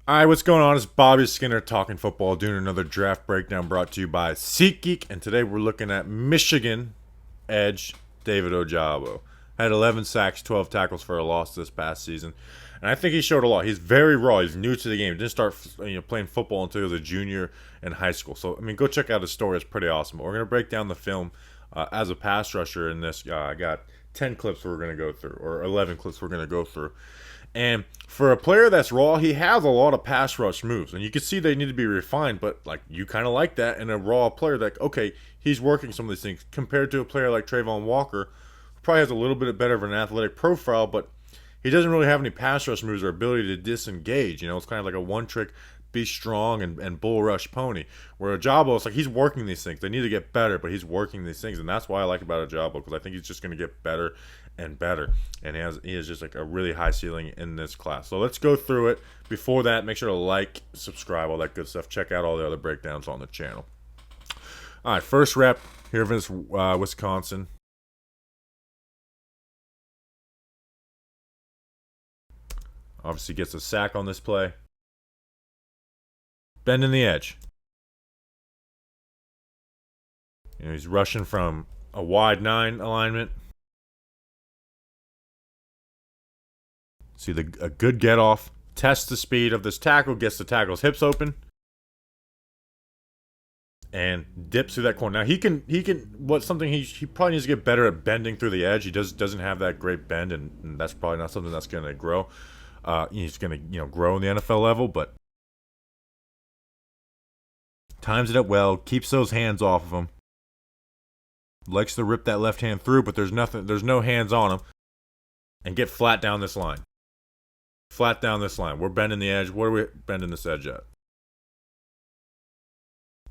Alright, what's going on? It's Bobby Skinner talking football, doing another draft breakdown brought to you by SeatGeek, and today we're looking at Michigan edge David Ojabo. Had 11 sacks, 12 tackles for a loss this past season, and I think he showed a lot. He's very raw. He's new to the game. He didn't start playing football until he was a junior in high school. So, I mean, go check out his story. It's pretty awesome. But we're going to break down the film as a pass rusher in this. I got 10 clips we're going to go through, or 11 clips we're going to go through. And for a player that's raw, he has a lot of pass rush moves. And you can see they need to be refined, but like you kind of like that in a raw player that, okay, he's working some of these things compared to a player like Trayvon Walker, who probably has a little bit better of an athletic profile, but he doesn't really have any pass rush moves or ability to disengage. You know, it's kind of like a one trick, be strong and bull rush pony. Where Ojabo, it's like he's working these things. They need to get better, but he's working these things, and that's why I like about Ojabo, because I think he's just going to get better and better, and he has just like a really high ceiling in this class. So let's go through it. Before that, make sure to like, subscribe, all that good stuff. Check out all the other breakdowns on the channel. All right, first rep here for this Wisconsin. Obviously gets a sack on this play. Bending the edge. You know, he's rushing from a wide 9 alignment. See a good get off. Test the speed of this tackle. Gets the tackle's hips open. And dips through that corner. Now he can what's something he probably needs to get better at bending through the edge. He doesn't have that great bend, and that's probably not something that's going to grow. He's going to grow in the NFL level, but times it up well, keeps those hands off of him. Likes to rip that left hand through, but there's no hands on him. And get flat down this line. Flat down this line. We're bending the edge. What are we bending this edge at?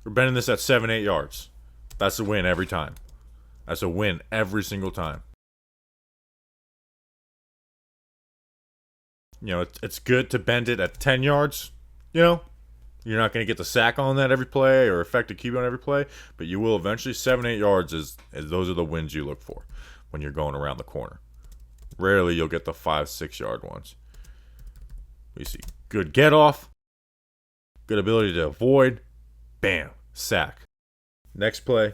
We're bending this at 7-8 yards. That's a win every time. That's a win every single time. You know, it's good to bend it at 10 yards. You know, you're not going to get the sack on that every play or affect a QB on every play, but you will eventually. 7-8 yards is those are the wins you look for when you're going around the corner. Rarely you'll get the 5-6 yard ones. We see good get off, good ability to avoid, bam, sack. Next play,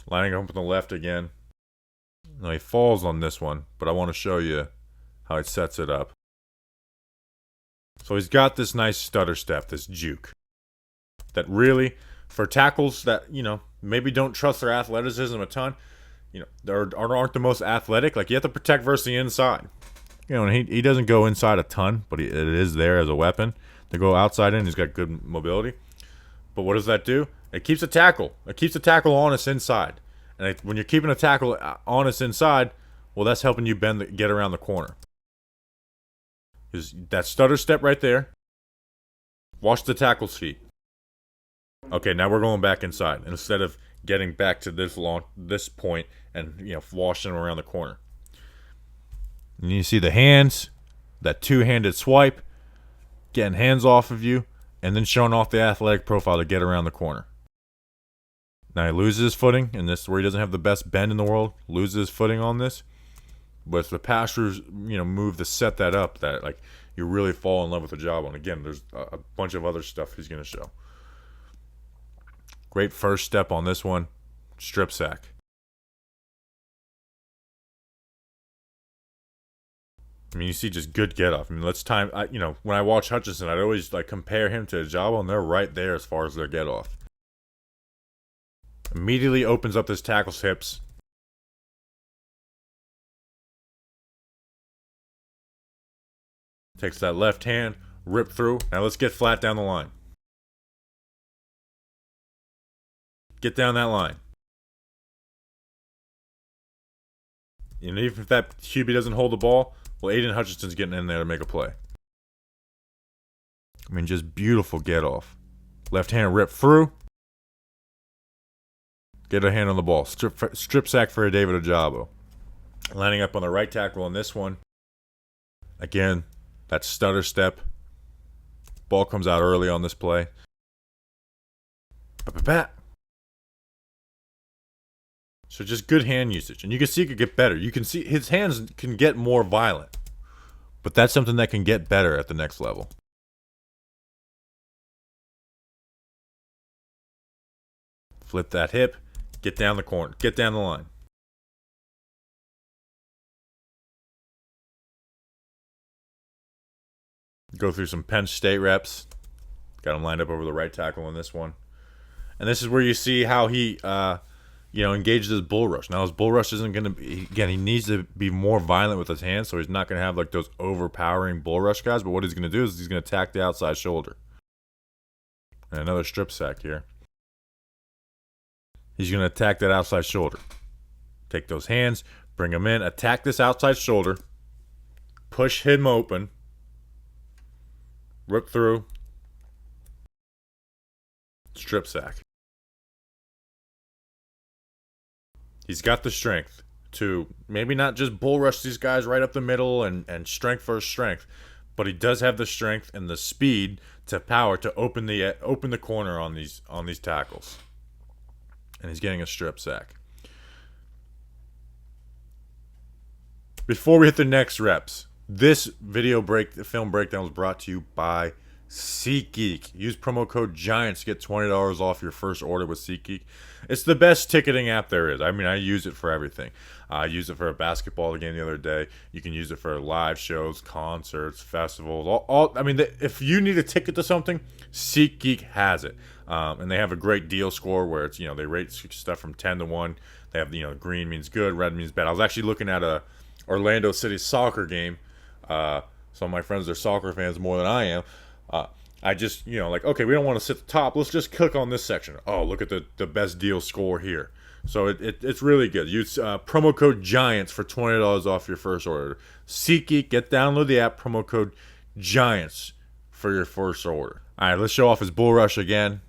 lining up on the left again. Now he falls on this one, but I want to show you how he sets it up. So he's got this nice stutter step, this juke, that really, for tackles that, maybe don't trust their athleticism a ton, aren't the most athletic. Like, you have to protect versus the inside. And he doesn't go inside a ton, but it is there as a weapon. To go outside in, he's got good mobility. But what does that do? It keeps a tackle. It keeps the tackle honest inside. And when you're keeping a tackle honest inside, well, that's helping you get around the corner. Because that stutter step right there. Watch the tackle's feet. Okay, now we're going back inside. And instead of getting back to this point and washing them around the corner. And you see the hands, that two-handed swipe, getting hands off of you, and then showing off the athletic profile to get around the corner. Now he loses his footing, and this is where he doesn't have the best bend in the world, loses his footing on this. But it's the passers, move to set that up, that like you really fall in love with the job. And again, there's a bunch of other stuff he's going to show. Great first step on this one, strip sack. I mean, you see just good get off. I mean, when I watch Hutchinson, I'd always compare him to Ojabo, and they're right there as far as their get off. Immediately opens up this tackle's hips. Takes that left hand, rip through. Now let's get flat down the line. Get down that line. Even if that QB doesn't hold the ball, well, Aiden Hutchinson's getting in there to make a play. I mean, just beautiful get off. Left hand rip through. Get a hand on the ball. Strip sack for a David Ojabo. Lining up on the right tackle on this one. Again, that stutter step. Ball comes out early on this play. So just good hand usage. And you can see it could get better. You can see his hands can get more violent. But that's something that can get better at the next level. Flip that hip, get down the corner, get down the line. Go through some Penn State reps. Got him lined up over the right tackle on this one. And this is where you see how he, engages his bull rush. Now his bull rush isn't going to be, again, he needs to be more violent with his hands, so he's not going to have like those overpowering bull rush guys. But what he's going to do is he's going to attack the outside shoulder. And another strip sack here. He's going to attack that outside shoulder. Take those hands, bring them in, attack this outside shoulder, push him open, rip through, strip sack. He's got the strength to maybe not just bull rush these guys right up the middle and strength versus strength, but he does have the strength and the speed to power to open the corner on these tackles. And he's getting a strip sack. Before we hit the next reps, this film breakdown was brought to you by SeatGeek. Use promo code GIANTS to get $20 off your first order with SeatGeek. It's the best ticketing app there is. I mean, I use it for everything. I used it for a basketball game the other day. You can use it for live shows, concerts, festivals. If you need a ticket to something, SeatGeek has it. And they have a great deal score where it's, they rate stuff from 10 to 1. They have, green means good, red means bad. I was actually looking at a Orlando City soccer game. Some of my friends are soccer fans more than I am. I just, okay, we don't want to sit at the top. Let's just click on this section. Oh, look at the best deal score here. So it's really good. Use promo code GIANTS for $20 off your first order. SeatGeek, download the app, promo code GIANTS for your first order. All right, let's show off his bull rush again.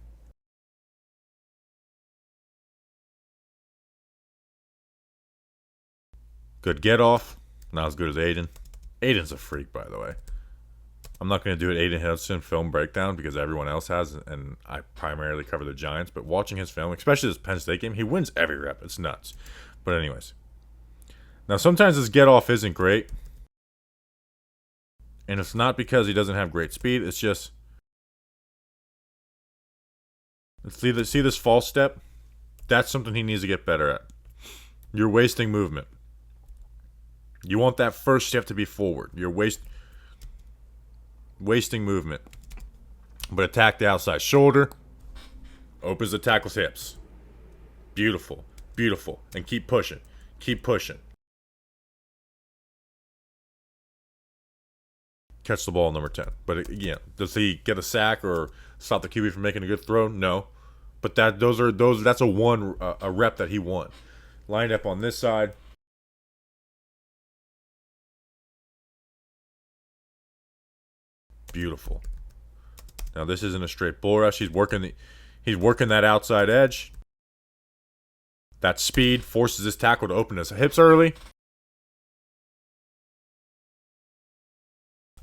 Good get off. Not as good as Aiden. Aiden's a freak, by the way. I'm not going to do an Aiden Hudson film breakdown because everyone else has, and I primarily cover the Giants. But watching his film, especially this Penn State game, he wins every rep. It's nuts. But anyways. Now, sometimes his get off isn't great. And it's not because he doesn't have great speed. It's just... See this false step? That's something he needs to get better at. You're wasting movement. You want that first step to be forward. You're wasting movement. But attack the outside shoulder. Opens the tackle's hips. Beautiful. Beautiful. And keep pushing. Keep pushing. Catch the ball, number 10. But again, does he get a sack or stop the QB from making a good throw? No. But that's a rep that he won. Lined up on this side. Beautiful. Now this isn't a straight bull rush. He's working that outside edge. That speed forces his tackle to open his hips early.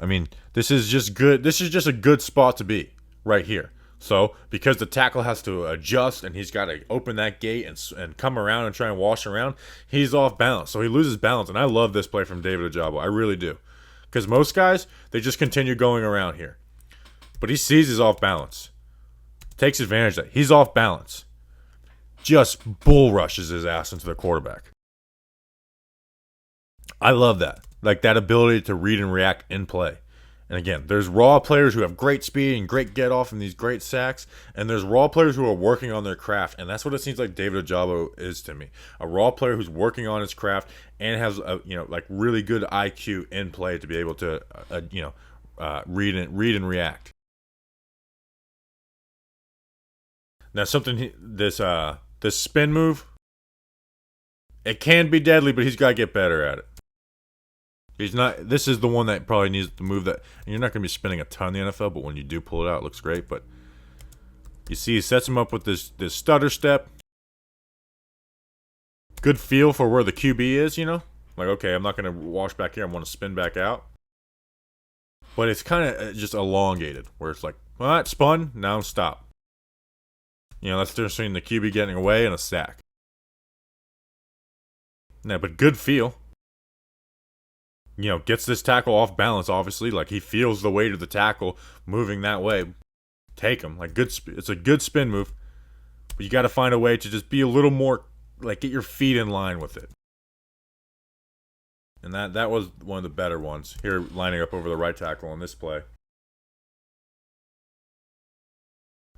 I mean, this is just good. This is just a good spot to be right here. So, because the tackle has to adjust and he's got to open that gate and come around and try and wash around, he's off balance. So he loses balance. And I love this play from David Ojabo. I really do. Because most guys, they just continue going around here. But he sees he's off balance. Takes advantage of that. He's off balance. Just bull rushes his ass into the quarterback. I love that. Like that ability to read and react in play. And again, there's raw players who have great speed and great get off and these great sacks. And there's raw players who are working on their craft. And that's what it seems like David Ojabo is to me. A raw player who's working on his craft and has really good IQ in play to be able to read and react. Now this spin move, it can be deadly, but he's got to get better at it. This is the one that probably needs to move that. And you're not going to be spinning a ton in the NFL, but when you do pull it out, it looks great. But you see, he sets him up with this stutter step. Good feel for where the QB is, Like, okay, I'm not going to wash back here. I want to spin back out. But it's kind of just elongated, where it's like, well, it spun, now stop. That's the difference between the QB getting away and a sack. Yeah, but good feel. Gets this tackle off balance, obviously. Like, he feels the weight of the tackle moving that way. Take him. Like, it's a good spin move. But you got to find a way to just be a little more, like, get your feet in line with it. And that was one of the better ones. Here, lining up over the right tackle on this play.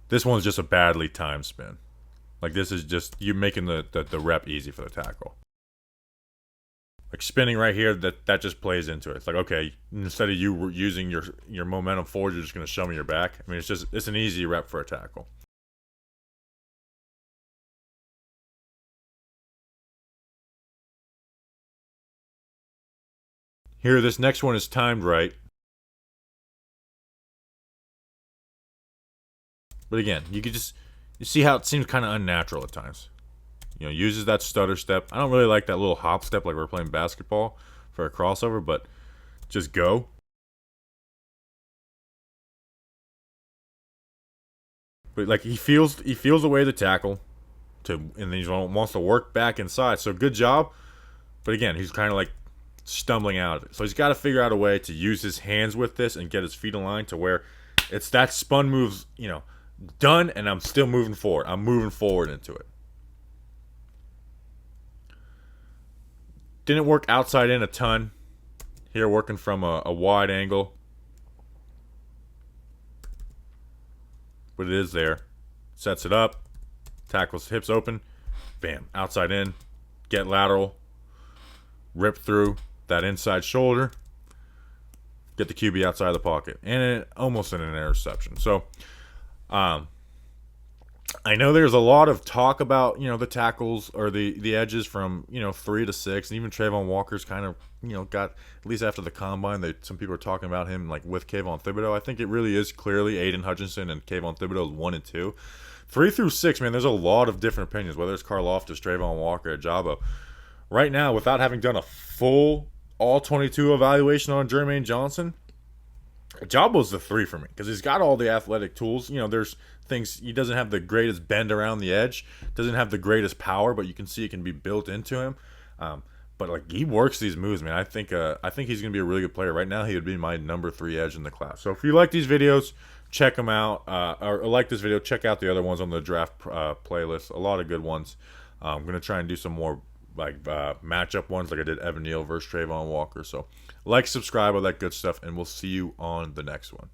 This one's just a badly timed spin. Like, this is just you making the rep easy for the tackle. Like, spinning right here, that just plays into it. It's like, okay, instead of you using your momentum forward, you're just going to show me your back. I mean, it's an easy rep for a tackle. Here, this next one is timed right. But again, you see how it seems kind of unnatural at times. Uses that stutter step. I don't really like that little hop step like we're playing basketball for a crossover, but just go. But like he feels away the tackle and then he wants to work back inside. So good job. But again, he's kind of like stumbling out of it. So he's got to figure out a way to use his hands with this and get his feet in line to where it's that spun moves, done, and I'm still moving forward. I'm moving forward into it. Didn't work outside in a ton. Here, working from a wide angle. But it is there. Sets it up. Tackles hips open. Bam. Outside in. Get lateral. Rip through that inside shoulder. Get the QB outside the pocket. And almost an interception. So, I know there's a lot of talk about, the tackles or the edges from, 3 to 6. And even Trayvon Walker's kind of, got, at least after the combine, some people are talking about him like with Kayvon Thibodeau. I think it really is clearly Aiden Hutchinson and Kayvon Thibodeau's 1 and 2. 3 through 6, man, there's a lot of different opinions, whether it's Karlaftis, Trayvon Walker, Ojabo. Right now, without having done a full all-22 evaluation on Jermaine Johnson, Ojabo's the 3 for me because he's got all the athletic tools. There's things he doesn't have the greatest bend around the edge, doesn't have the greatest power, but you can see it can be built into him. But like he works these moves, man. I think he's gonna be a really good player. Right now, he would be my number 3 edge in the class. So if you like these videos, check them out. Or like this video, check out the other ones on the draft playlist. A lot of good ones. I'm gonna try and do some more like matchup ones, like I did Evan Neal versus Trayvon Walker. So like, subscribe, all that good stuff, and we'll see you on the next one.